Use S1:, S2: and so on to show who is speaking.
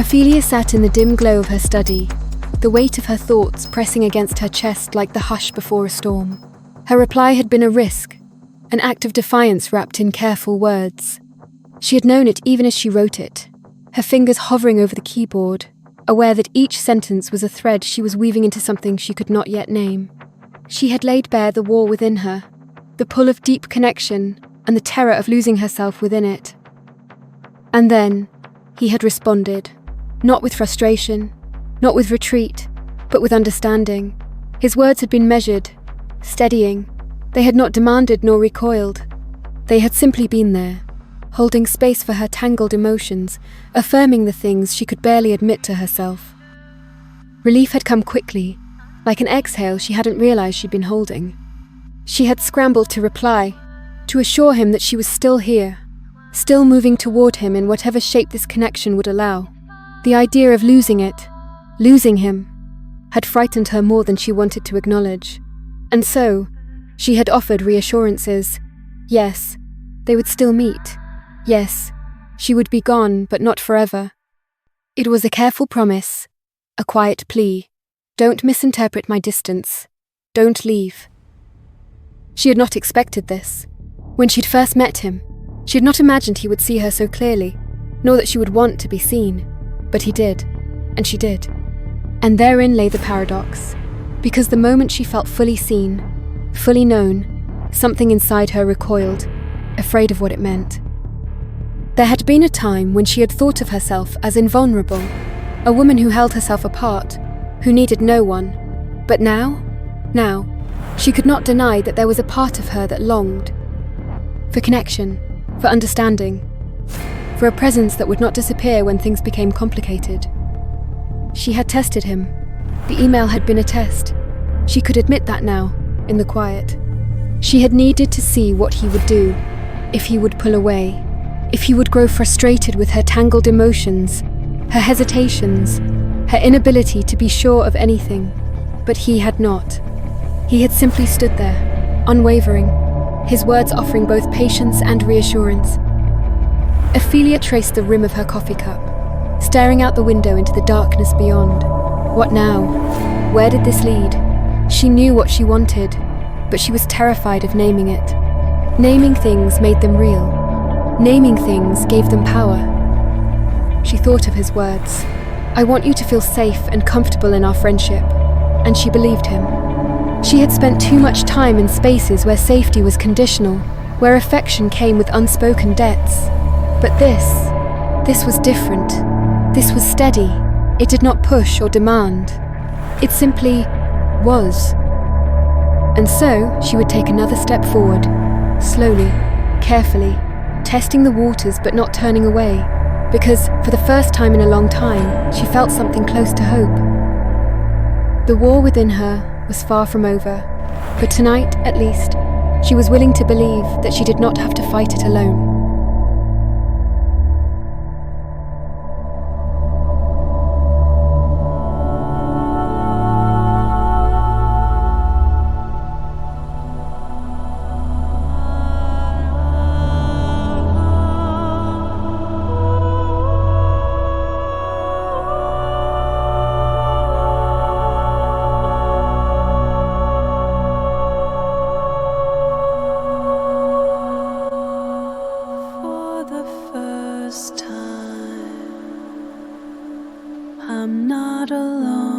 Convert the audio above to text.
S1: Ophelia sat in the dim glow of her study, the weight of her thoughts pressing against her chest like the hush before a storm. Her reply had been a risk, an act of defiance wrapped in careful words. She had known it even as she wrote it, her fingers hovering over the keyboard, aware that each sentence was a thread she was weaving into something she could not yet name. She had laid bare the war within her, the pull of deep connection and the terror of losing herself within it. And then, he had responded, not with frustration, not with retreat, but with understanding. His words had been measured, steadying. They had not demanded nor recoiled. They had simply been there, holding space for her tangled emotions, affirming the things she could barely admit to herself. Relief had come quickly, like an exhale she hadn't realized she'd been holding. She had scrambled to reply, to assure him that she was still here, still moving toward him in whatever shape this connection would allow. The idea of losing it, losing him, had frightened her more than she wanted to acknowledge. And so, she had offered reassurances. Yes, they would still meet. Yes, she would be gone, but not forever. It was a careful promise, a quiet plea. Don't misinterpret my distance. Don't leave. She had not expected this. When she'd first met him, she had not imagined he would see her so clearly, nor that she would want to be seen. But he did, and she did. And therein lay the paradox. Because the moment she felt fully seen, fully known, something inside her recoiled, afraid of what it meant. There had been a time when she had thought of herself as invulnerable, a woman who held herself apart, who needed no one. But now, she could not deny that there was a part of her that longed for connection, for understanding, for a presence that would not disappear when things became complicated. She had tested him. The email had been a test. She could admit that now, in the quiet. She had needed to see what he would do, if he would pull away, if he would grow frustrated with her tangled emotions, her hesitations, her inability to be sure of anything. But he had not. He had simply stood there, unwavering, his words offering both patience and reassurance. Ophelia traced the rim of her coffee cup, staring out the window into the darkness beyond. What now? Where did this lead? She knew what she wanted, but she was terrified of naming it. Naming things made them real. Naming things gave them power. She thought of his words. I want you to feel safe and comfortable in our friendship. And she believed him. She had spent too much time in spaces where safety was conditional, where affection came with unspoken debts. But this was different. This was steady. It did not push or demand. It simply was. And so she would take another step forward, slowly, carefully, testing the waters but not turning away, because for the first time in a long time, she felt something close to hope. The war within her was far from over, but tonight, at least, she was willing to believe that she did not have to fight it alone.
S2: I'm not alone.